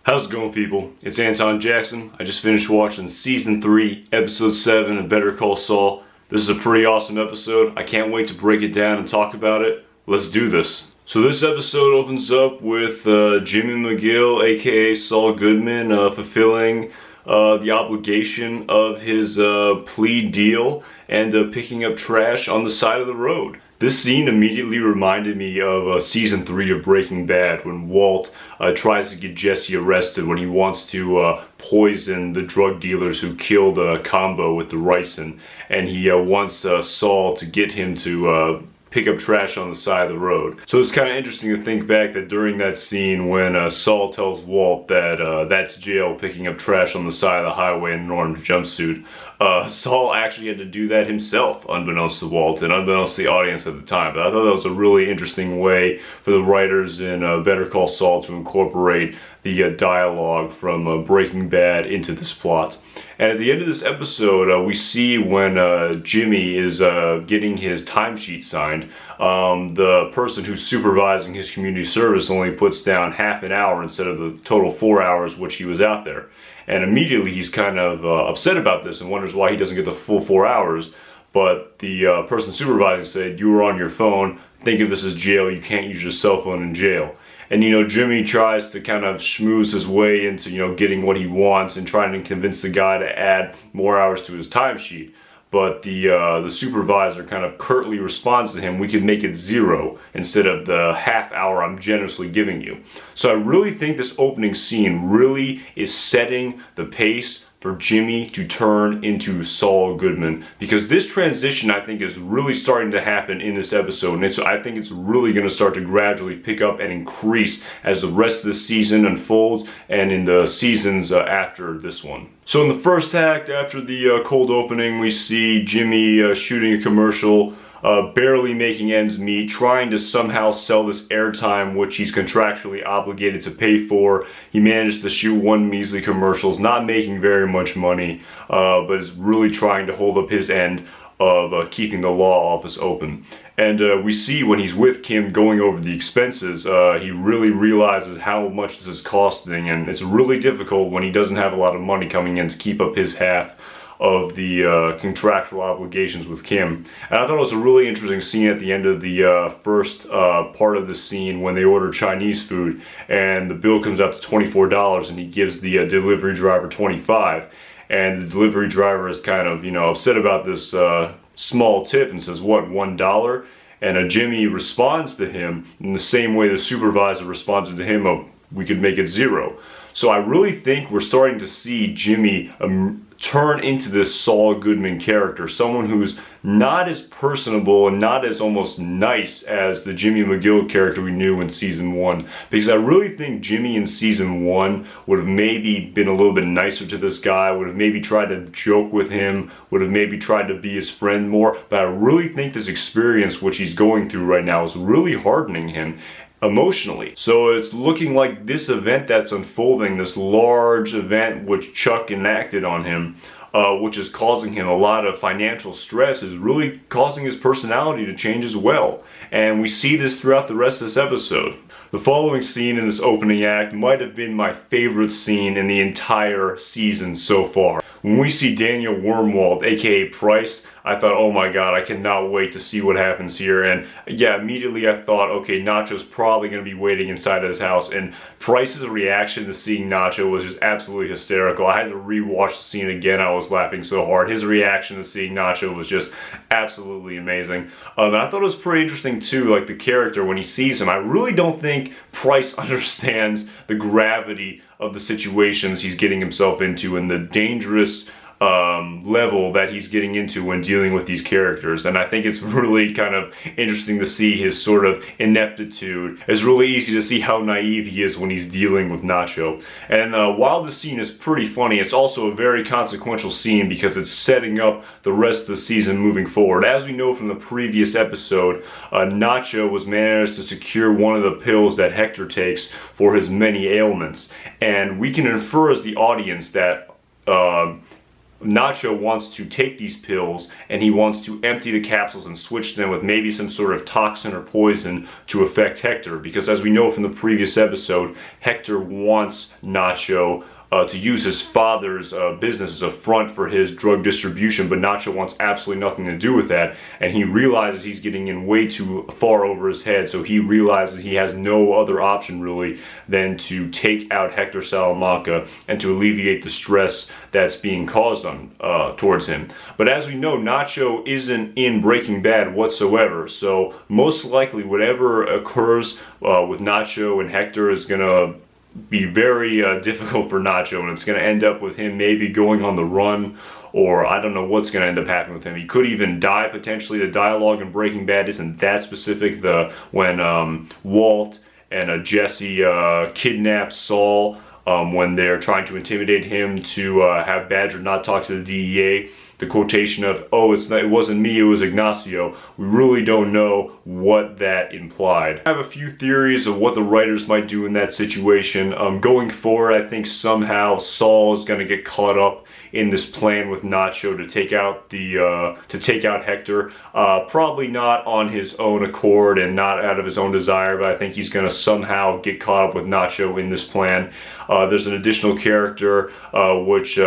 How's it going, people? It's Anton Jackson. I just finished watching Season 3, Episode 7 of Better Call Saul. This is a pretty awesome episode. I can't wait to break it down and talk about it. Let's do this. So this episode opens up with Jimmy McGill, aka Saul Goodman, fulfilling the obligation of his plea deal and picking up trash on the side of the road. This scene immediately reminded me of Season 3 of Breaking Bad, when Walt tries to get Jesse arrested when he wants to poison the drug dealers who killed Combo with the ricin, and he wants Saul to get him to pick up trash on the side of the road. So it's kind of interesting to think back that during that scene when Saul tells Walt that that's jail picking up trash on the side of the highway in an orange jumpsuit, Saul actually had to do that himself, unbeknownst to Walt and unbeknownst to the audience at the time. But I thought that was a really interesting way for the writers in Better Call Saul to incorporate the dialogue from Breaking Bad into this plot. And at the end of this episode, we see when Jimmy is getting his timesheet signed, the person who's supervising his community service only puts down half an hour instead of the total 4 hours which he was out there. And immediately he's kind of upset about this and wonders why he doesn't get the full 4 hours. But the person supervising said, "You were on your phone. Think of this as jail. You can't use your cell phone in jail." And Jimmy tries to kind of schmooze his way into getting what he wants and trying to convince the guy to add more hours to his timesheet. But the supervisor kind of curtly responds to him, "We could make it 0 instead of the half hour I'm generously giving you." So I really think this opening scene really is setting the pace for Jimmy to turn into Saul Goodman, because this transition I think is really starting to happen in this episode, and I think it's really going to start to gradually pick up and increase as the rest of the season unfolds and in the seasons after this one. So in the first act, after the cold opening, we see Jimmy shooting a commercial, barely making ends meet, trying to somehow sell this airtime which he's contractually obligated to pay for. He managed to shoot one measly commercial, is not making very much money, but is really trying to hold up his end of keeping the law office open. And we see when he's with Kim going over the expenses, he really realizes how much this is costing, and it's really difficult when he doesn't have a lot of money coming in to keep up his half of the contractual obligations with Kim. And I thought it was a really interesting scene at the end of the first part of the scene when they order Chinese food and the bill comes out to $24 and he gives the delivery driver $25, and the delivery driver is kind of upset about this small tip and says, "What, $1?" And Jimmy responds to him in the same way the supervisor responded to him of, "We could make it 0." So I really think we're starting to see Jimmy turn into this Saul Goodman character, someone who's not as personable and not as almost nice as the Jimmy McGill character we knew in Season 1. Because I really think Jimmy in Season 1 would have maybe been a little bit nicer to this guy, would have maybe tried to joke with him, would have maybe tried to be his friend more. But I really think this experience which he's going through right now is really hardening him emotionally. So it's looking like this event that's unfolding, this large event which Chuck enacted on him, which is causing him a lot of financial stress, is really causing his personality to change as well. And we see this throughout the rest of this episode. The following scene in this opening act might have been my favorite scene in the entire season so far. When we see Daniel Wormwald, aka Price, I thought, oh my god, I cannot wait to see what happens here. And yeah, immediately I thought, okay, Nacho's probably going to be waiting inside of his house. And Price's reaction to seeing Nacho was just absolutely hysterical. I had to rewatch the scene again. I was laughing so hard. His reaction to seeing Nacho was just absolutely amazing. And I thought it was pretty interesting too, like the character when he sees him. I really don't think Price understands the gravity of the situations he's getting himself into and the dangerous level that he's getting into when dealing with these characters. And I think it's really kind of interesting to see his sort of ineptitude. It's really easy to see how naive he is when he's dealing with Nacho. And while the scene is pretty funny, it's also a very consequential scene because it's setting up the rest of the season moving forward. As we know from the previous episode, Nacho was managed to secure one of the pills that Hector takes for his many ailments. And we can infer as the audience that Nacho wants to take these pills and he wants to empty the capsules and switch them with maybe some sort of toxin or poison to affect Hector, because as we know from the previous episode, Hector wants Nacho to use his father's business as a front for his drug distribution, but Nacho wants absolutely nothing to do with that, and he realizes he's getting in way too far over his head, so he realizes he has no other option really than to take out Hector Salamanca and to alleviate the stress that's being caused on towards him. But as we know, Nacho isn't in Breaking Bad whatsoever, so most likely whatever occurs with Nacho and Hector is gonna be very difficult for Nacho, and it's going to end up with him maybe going on the run, or I don't know what's going to end up happening with him. He could even die potentially. The dialogue in Breaking Bad isn't that specific. When Walt and Jesse kidnap Saul when they're trying to intimidate him to have Badger not talk to the DEA. The quotation of, "Oh, it wasn't me, it was Ignacio." We really don't know what that implied. I have a few theories of what the writers might do in that situation. Going forward, I think somehow Saul is going to get caught up in this plan with Nacho to take out Hector. Probably not on his own accord and not out of his own desire, but I think he's going to somehow get caught up with Nacho in this plan. There's an additional character which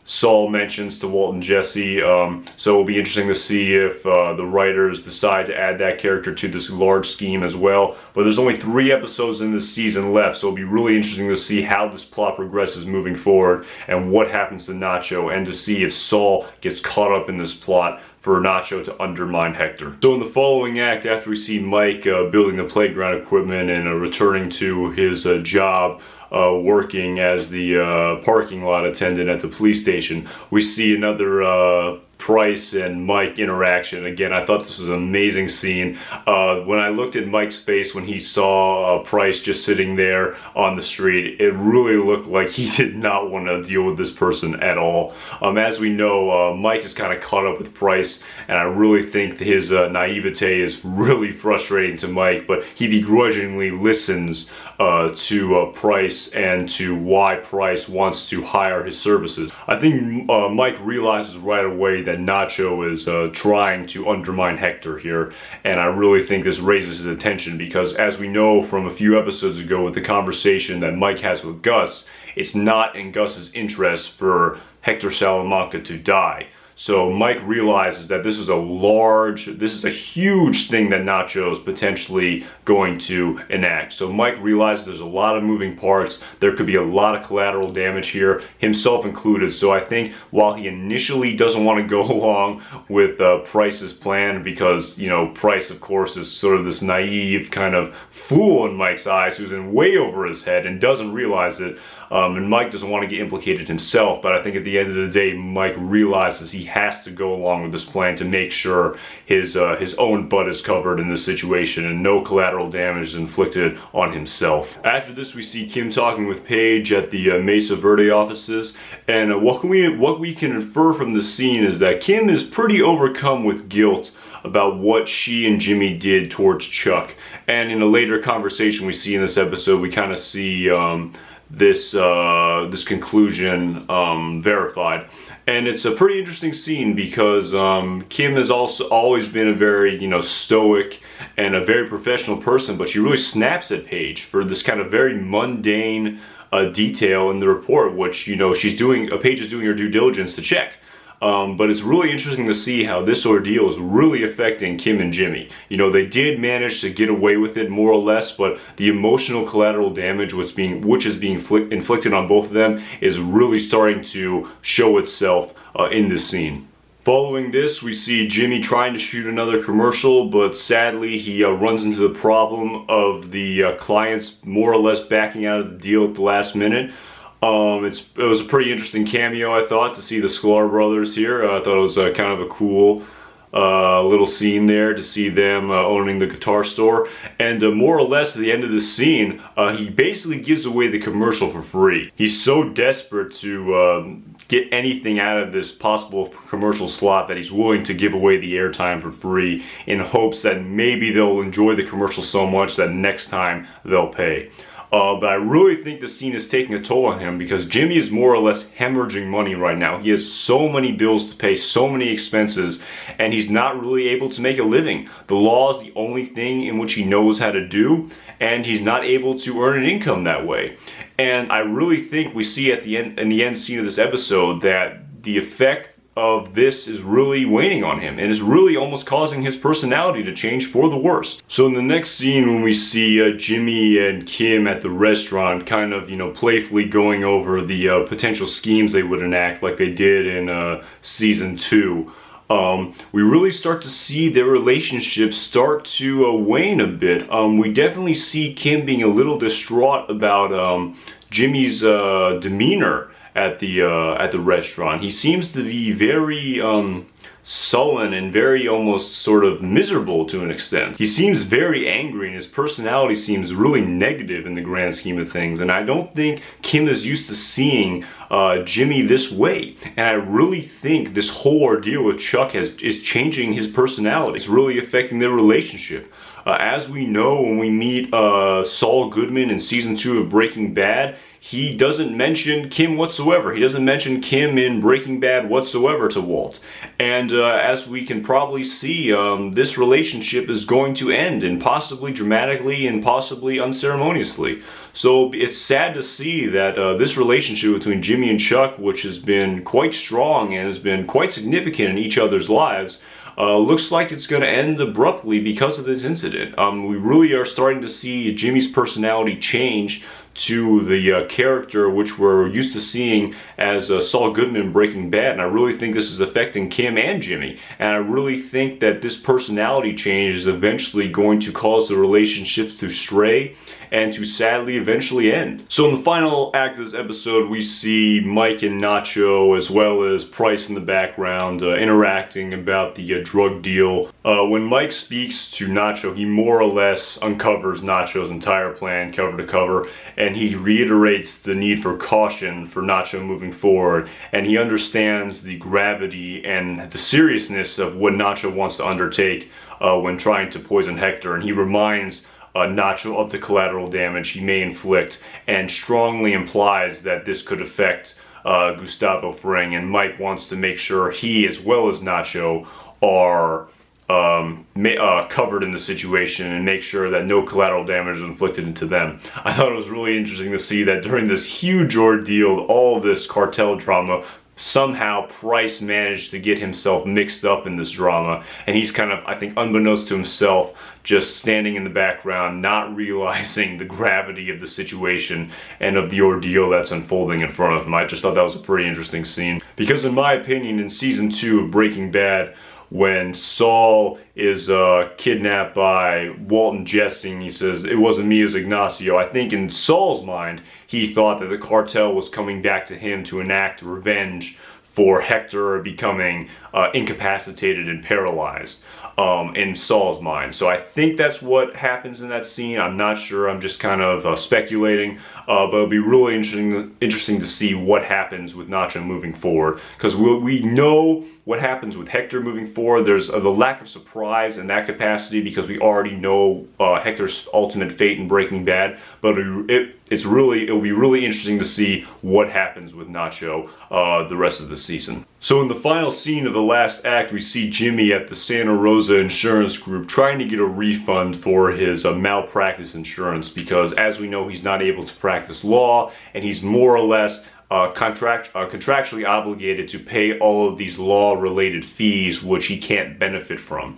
Saul mentions to Walt and Jesse, so it'll be interesting to see if the writers decide to add that character to this large scheme as well. But there's only 3 episodes in this season left, so it'll be really interesting to see how this plot progresses moving forward and what happens to Nacho, and to see if Saul gets caught up in this plot for Nacho to undermine Hector. So in the following act, after we see Mike building the playground equipment and returning to his job, working as the parking lot attendant at the police station, we see another Price and Mike interaction. Again, I thought this was an amazing scene. When I looked at Mike's face when he saw Price just sitting there on the street, it really looked like he did not want to deal with this person at all. As we know, Mike is kind of caught up with Price, and I really think his naivete is really frustrating to Mike, but he begrudgingly listens to Price and to why Price wants to hire his services. I think Mike realizes right away that Nacho is trying to undermine Hector here, and I really think this raises his attention because, as we know from a few episodes ago with the conversation that Mike has with Gus, it's not in Gus's interest for Hector Salamanca to die. So Mike realizes that this is a huge thing that Nacho is potentially going to enact. So Mike realizes there's a lot of moving parts. There could be a lot of collateral damage here, himself included. So I think while he initially doesn't want to go along with Price's plan, because, you know, Price, of course, is sort of this naive kind of fool in Mike's eyes who's in way over his head and doesn't realize it. And Mike doesn't want to get implicated himself, but I think at the end of the day, Mike realizes he has to go along with this plan to make sure his own butt is covered in this situation and no collateral damage is inflicted on himself. After this, we see Kim talking with Paige at the Mesa Verde offices, and what we can infer from this scene is that Kim is pretty overcome with guilt about what she and Jimmy did towards Chuck. And in a later conversation we see in this episode, we kind of see this conclusion verified, and it's a pretty interesting scene because Kim has also always been a very, you know, stoic and a very professional person, but she really snaps at Paige for this kind of very mundane detail in the report, which, you know, Paige is doing her due diligence to check. But it's really interesting to see how this ordeal is really affecting Kim and Jimmy. You know, they did manage to get away with it more or less, but the emotional collateral damage which is being inflicted on both of them is really starting to show itself in this scene. Following this, we see Jimmy trying to shoot another commercial, but sadly he runs into the problem of the clients more or less backing out of the deal at the last minute. It was a pretty interesting cameo, I thought, to see the Sklar brothers here. I thought it was kind of a cool little scene there to see them owning the guitar store. And more or less at the end of the scene, he basically gives away the commercial for free. He's so desperate to get anything out of this possible commercial slot that he's willing to give away the airtime for free in hopes that maybe they'll enjoy the commercial so much that next time they'll pay. But I really think the scene is taking a toll on him because Jimmy is more or less hemorrhaging money right now. He has so many bills to pay, so many expenses, and he's not really able to make a living. The law is the only thing in which he knows how to do, and he's not able to earn an income that way. And I really think we see at the end, in the end scene of this episode, that the effect of this is really waning on him and is really almost causing his personality to change for the worst. So in the next scene, when we see Jimmy and Kim at the restaurant kind of, playfully going over the potential schemes they would enact like they did in season 2, we really start to see their relationship start to wane a bit. We definitely see Kim being a little distraught about Jimmy's demeanor at the restaurant. He seems to be very sullen and very almost sort of miserable to an extent. He seems very angry and his personality seems really negative in the grand scheme of things, and I don't think Kim is used to seeing Jimmy this way. And I really think this whole ordeal with Chuck is changing his personality. It's really affecting their relationship. As we know, when we meet Saul Goodman in season 2 of Breaking Bad, he doesn't mention Kim whatsoever. He doesn't mention Kim in Breaking Bad whatsoever to Walt. And as we can probably see, this relationship is going to end, and possibly dramatically and possibly unceremoniously. So it's sad to see that this relationship between Jimmy and Chuck, which has been quite strong and has been quite significant in each other's lives, looks like it's going to end abruptly because of this incident. We really are starting to see Jimmy's personality change to the character which we're used to seeing as Saul Goodman in Breaking Bad, and I really think this is affecting Kim and Jimmy, and I really think that this personality change is eventually going to cause the relationships to stray and to sadly eventually end. So in the final act of this episode, we see Mike and Nacho as well as Price in the background interacting about the drug deal. When Mike speaks to Nacho, he more or less uncovers Nacho's entire plan cover to cover, and he reiterates the need for caution for Nacho moving forward, and he understands the gravity and the seriousness of what Nacho wants to undertake when trying to poison Hector, and he reminds Nacho of the collateral damage he may inflict and strongly implies that this could affect Gustavo Fring, and Mike wants to make sure he as well as Nacho are covered in the situation and make sure that no collateral damage is inflicted into them. I thought it was really interesting to see that during this huge ordeal, all this cartel drama, somehow Price managed to get himself mixed up in this drama, and he's kind of, I think, unbeknownst to himself, just standing in the background, not realizing the gravity of the situation and of the ordeal that's unfolding in front of him. I just thought that was a pretty interesting scene, because in my opinion, in season 2 of Breaking Bad, when Saul is kidnapped by Walt and Jesse, and he says, "It wasn't me, it was Ignacio," I think in Saul's mind, he thought that the cartel was coming back to him to enact revenge for Hector becoming incapacitated and paralyzed in Saul's mind. So I think that's what happens in that scene. I'm not sure, I'm just kind of speculating, but it'll be really interesting to see what happens with Nacho moving forward, because we know what happens with Hector moving forward. There's the lack of surprise in that capacity because we already know Hector's ultimate fate in Breaking Bad, but it'll be really interesting to see what happens with Nacho the rest of the season. So in the final scene of the last act, we see Jimmy at the Santa Rosa Insurance Group trying to get a refund for his malpractice insurance, because as we know, he's not able to practice law, and he's more or less contractually obligated to pay all of these law-related fees which he can't benefit from.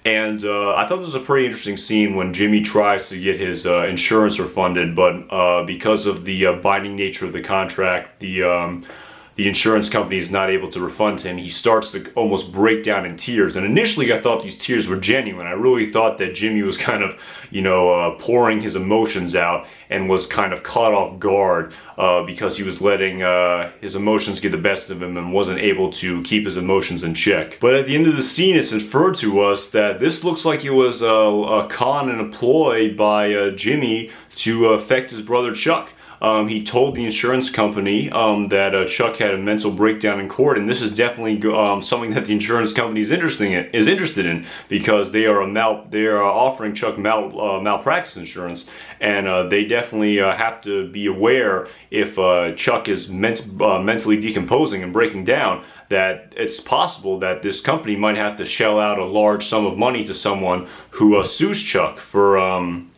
And I thought this was a pretty interesting scene when Jimmy tries to get his insurance refunded, but because of the binding nature of the contract, the insurance company is not able to refund him. He starts to almost break down in tears. And initially I thought these tears were genuine. I really thought that Jimmy was kind of, pouring his emotions out and was kind of caught off guard because he was letting his emotions get the best of him and wasn't able to keep his emotions in check. But at the end of the scene, it's inferred to us that this looks like it was a con and a ploy by Jimmy to affect his brother Chuck. he told the insurance company that Chuck had a mental breakdown in court, and this is definitely something that the insurance company is interested in because they are offering Chuck malpractice insurance, and they definitely have to be aware if Chuck is mentally decomposing and breaking down, that it's possible that this company might have to shell out a large sum of money to someone who sues Chuck for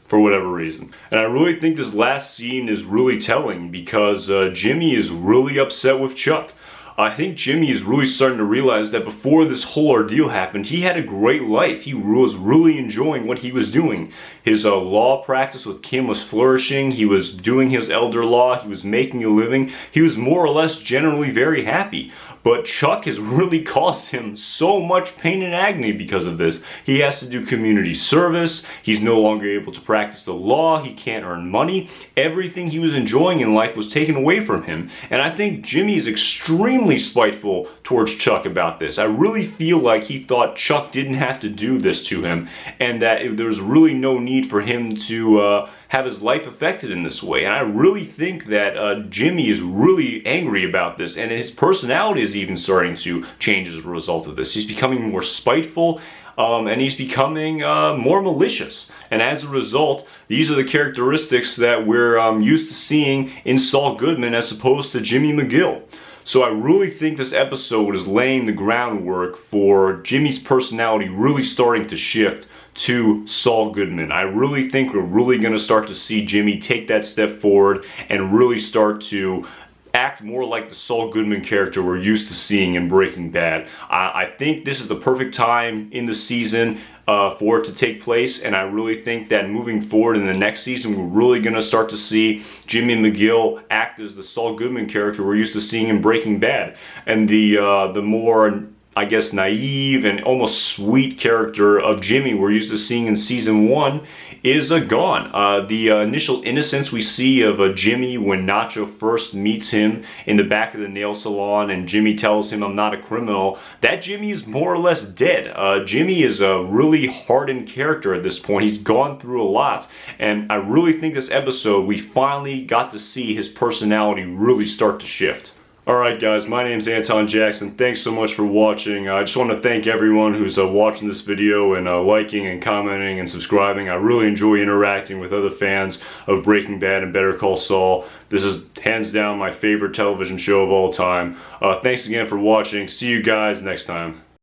whatever reason. And I really think this last scene is really telling because Jimmy is really upset with Chuck. I think Jimmy is really starting to realize that before this whole ordeal happened, he had a great life. He was really enjoying what he was doing. His law practice with Kim was flourishing. He was doing his elder law. He was making a living. He was more or less generally very happy. But Chuck has really caused him so much pain and agony because of this. He has to do community service. He's no longer able to practice the law. He can't earn money. Everything he was enjoying in life was taken away from him. And I think Jimmy is extremely spiteful towards Chuck about this. I really feel like he thought Chuck didn't have to do this to him, and that there was really no need for him to have his life affected in this way. And I really think that Jimmy is really angry about this, and his personality is even starting to change as a result of this. He's becoming more spiteful, and he's becoming more malicious. And as a result, these are the characteristics that we're used to seeing in Saul Goodman as opposed to Jimmy McGill. So I really think this episode is laying the groundwork for Jimmy's personality really starting to shift to Saul Goodman. I really think we're really going to start to see Jimmy take that step forward and really start to act more like the Saul Goodman character we're used to seeing in Breaking Bad. I think this is the perfect time in the season for it to take place, and I really think that moving forward in the next season, we're really going to start to see Jimmy McGill act as the Saul Goodman character we're used to seeing in Breaking Bad. And the more, I guess, naive and almost sweet character of Jimmy we're used to seeing in season 1 is gone. The initial innocence we see of Jimmy when Nacho first meets him in the back of the nail salon and Jimmy tells him, "I'm not a criminal," that Jimmy is more or less dead. Jimmy is a really hardened character at this point. He's gone through a lot, and I really think this episode we finally got to see his personality really start to shift. Alright guys, my name's Anton Jackson. Thanks so much for watching. I just want to thank everyone who's watching this video and liking and commenting and subscribing. I really enjoy interacting with other fans of Breaking Bad and Better Call Saul. This is hands down my favorite television show of all time. Thanks again for watching. See you guys next time.